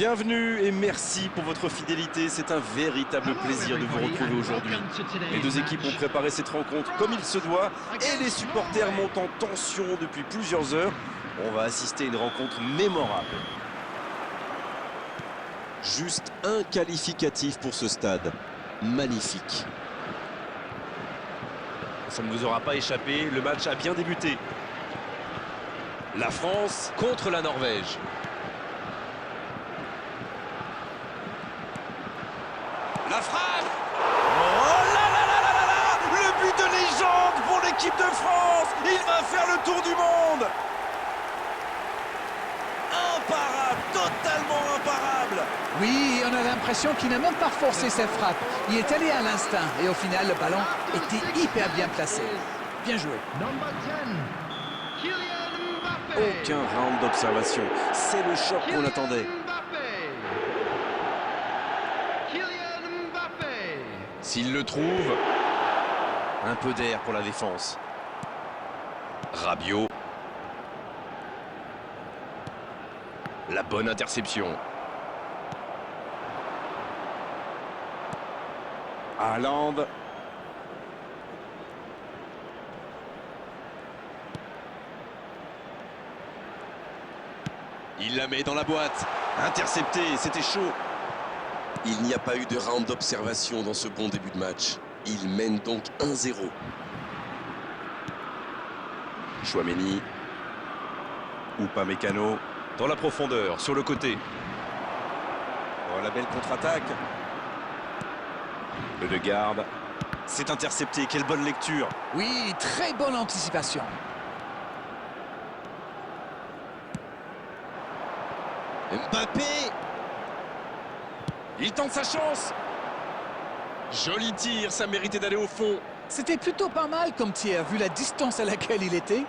Bienvenue et merci pour votre fidélité. C'est un véritable plaisir de vous retrouver aujourd'hui. Les deux équipes ont préparé cette rencontre comme il se doit et les supporters montent en tension depuis plusieurs heures. On va assister à une rencontre mémorable. Juste un qualificatif pour ce stade. Magnifique. Ça ne vous aura pas échappé, le match a bien débuté. La France contre la Norvège. La frappe! Oh là là là là là là! Le but de légende pour l'équipe de France! Il va faire le tour du monde! Imparable! Totalement imparable! Oui, on a l'impression qu'il n'a même pas forcé ses frappes. Il est allé à l'instinct et au final, le ballon était hyper bien placé. Bien joué. Aucun round d'observation. C'est le choc qu'on attendait. S'il le trouve, un peu d'air pour la défense. Rabiot. La bonne interception. Haaland. Il la met dans la boîte. Intercepté, c'était chaud. Il n'y a pas eu de round d'observation dans ce bon début de match. Il mène donc 1-0. Chouameni. Upamecano. Dans la profondeur, sur le côté. Oh, la belle contre-attaque. Ødegaard. C'est intercepté, quelle bonne lecture. Oui, très bonne anticipation. Mbappé. Il tente sa chance. Joli tir, ça méritait d'aller au fond. C'était plutôt pas mal comme tir, vu la distance à laquelle il était.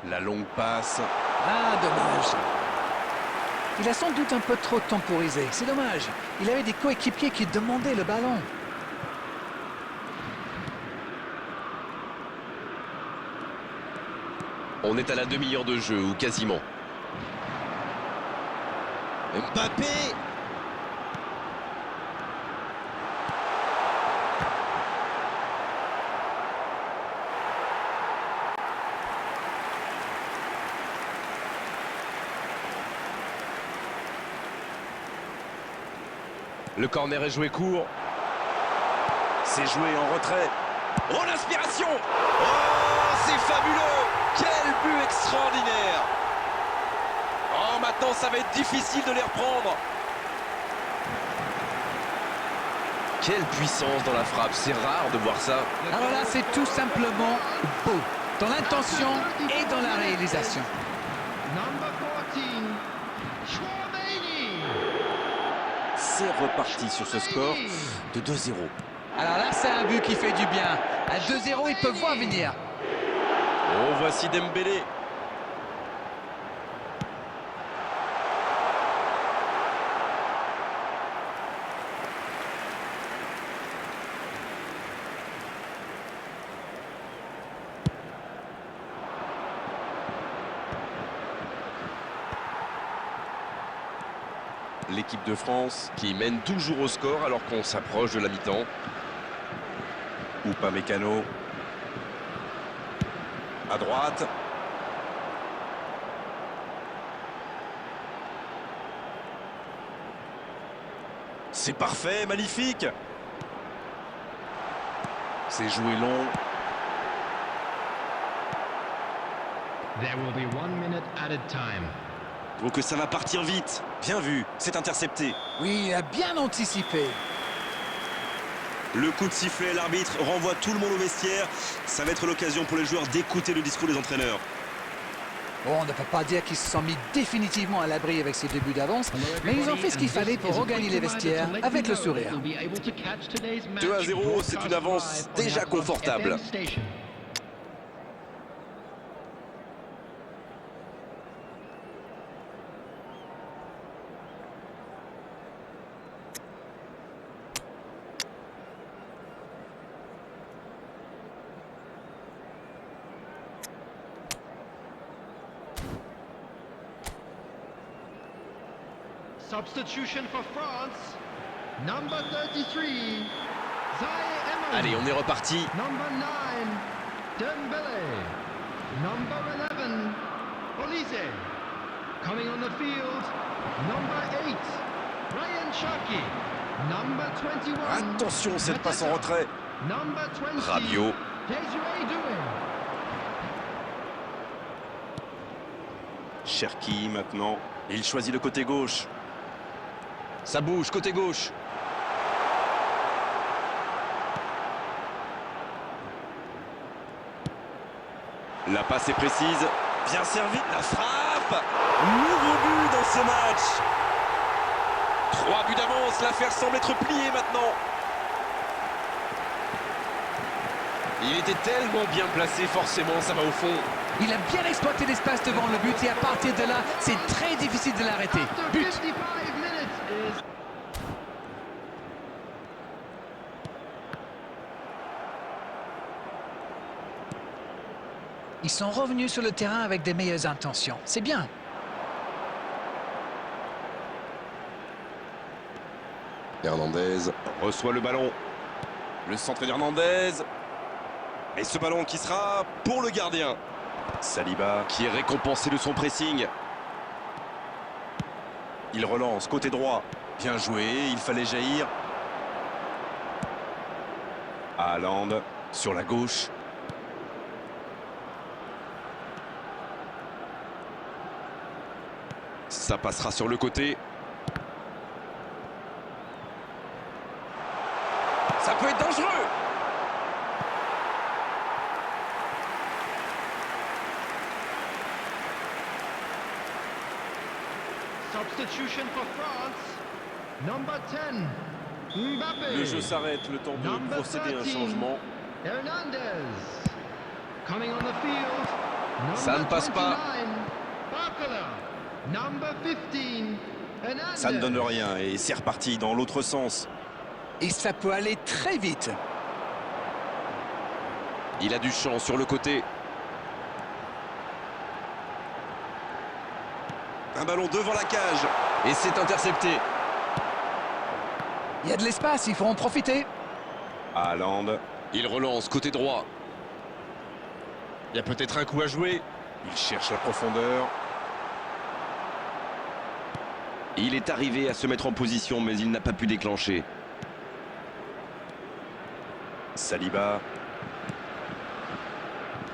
La longue passe. Ah, dommage. Il a sans doute un peu trop temporisé. C'est dommage. Il avait des coéquipiers qui demandaient le ballon. On est à la demi-heure de jeu, ou quasiment. Mbappé. Le corner est joué court. C'est joué en retrait. Oh, l'inspiration! Oh, c'est fabuleux! Quel but extraordinaire! Oh, maintenant, ça va être difficile de les reprendre. Quelle puissance dans la frappe. C'est rare de voir ça. Alors là, c'est tout simplement beau. Dans l'intention et dans la réalisation. C'est reparti sur ce score de 2-0. Alors là, c'est un but qui fait du bien. À 2-0, ils peuvent voir venir. Oh, voici Dembélé. L'équipe de France qui mène toujours au score alors qu'on s'approche de la mi-temps. Upamecano. À droite. C'est parfait, magnifique. C'est joué long. There will be 1 minute added time. Donc ça va partir vite. Bien vu, c'est intercepté. Oui, il a bien anticipé. Le coup de sifflet, l'arbitre renvoie tout le monde au vestiaire. Ça va être l'occasion pour les joueurs d'écouter le discours des entraîneurs. Bon, on ne peut pas dire qu'ils se sont mis définitivement à l'abri avec ces 2 buts d'avance, mais ils ont fait ce qu'il fallait pour regagner les vestiaires avec le sourire. 2-0, c'est une avance déjà confortable. Substitution for France. Number 33. Zaire Emery. Allez, on est reparti. Number 9. Dembele. Number 11. Olise. Coming on the field. Number 8. Ryan Cherki. Number 21. Attention, cette passe en retrait. Number 20. Rabiot. Desiree Doué. Cherki maintenant. Il choisit le côté gauche. Ça bouge, côté gauche. La passe est précise. Bien servi. La frappe. Nouveau but dans ce match. 3 buts d'avance. L'affaire semble être pliée maintenant. Il était tellement bien placé, forcément, ça va au fond. Il a bien exploité l'espace devant le but et à partir de là, c'est très difficile de l'arrêter. After But. 55 minutes is Ils sont revenus sur le terrain avec des meilleures intentions. C'est bien. Hernandez reçoit le ballon. Le centre d'Hernandez. Et ce ballon qui sera pour le gardien. Saliba qui est récompensé de son pressing. Il relance côté droit. Bien joué, il fallait jaillir. Haaland sur la gauche. Ça passera sur le côté. Ça peut être dangereux. substitution for France. Number 10. Mbappé. Le jeu s'arrête, le temps de Number procéder à un 13. changement. Hernandez. Coming on the field. Number Ça ne passe pas. 29. Barcola. Number 15. Hernandez. Ça ne donne rien et c'est reparti dans l'autre sens. Et ça peut aller très vite. Il a du champ sur le côté. Un ballon devant la cage. Et c'est intercepté. Il y a de l'espace, il faut en profiter. Haaland. Il relance côté droit. Il y a peut-être un coup à jouer. Il cherche la profondeur. Il est arrivé à se mettre en position, mais il n'a pas pu déclencher. Saliba.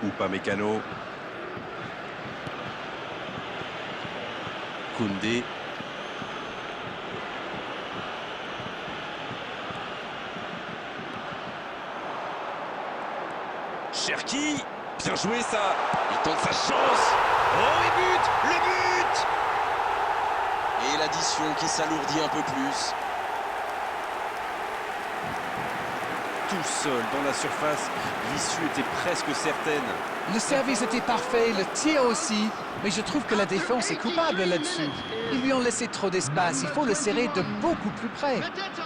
Upamecano. Koundé. Cherki. Bien joué ça. Il tente sa chance. Oh, et but. Le but. Et l'addition qui s'alourdit un peu plus. Tout seul dans la surface, l'issue était presque certaine. Le service était parfait, le tir aussi. Mais je trouve que la défense est coupable là-dessus. Ils lui ont laissé trop d'espace, il faut le serrer de beaucoup plus près. Mateta.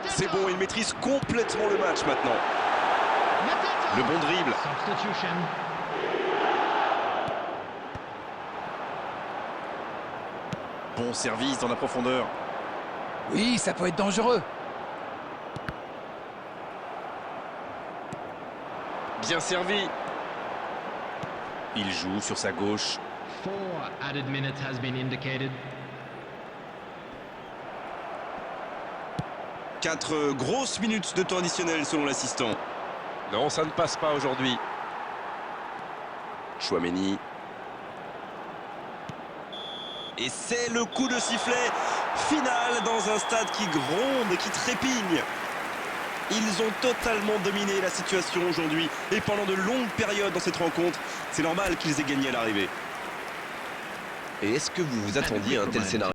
C'est bon, il maîtrise complètement le match maintenant. Mateta. Le bon dribble. Substitution. Bon service dans la profondeur. Oui, ça peut être dangereux. Bien servi. Il joue sur sa gauche. 4 added minutes has been indicated. 4 grosses minutes de temps additionnel selon l'assistant. Non, ça ne passe pas aujourd'hui. Chouameni. Et c'est le coup de sifflet final dans un stade qui gronde et qui trépigne. Ils ont totalement dominé la situation aujourd'hui et pendant de longues périodes dans cette rencontre, c'est normal qu'ils aient gagné à l'arrivée. Et est-ce que vous vous attendiez à un tel scénario ?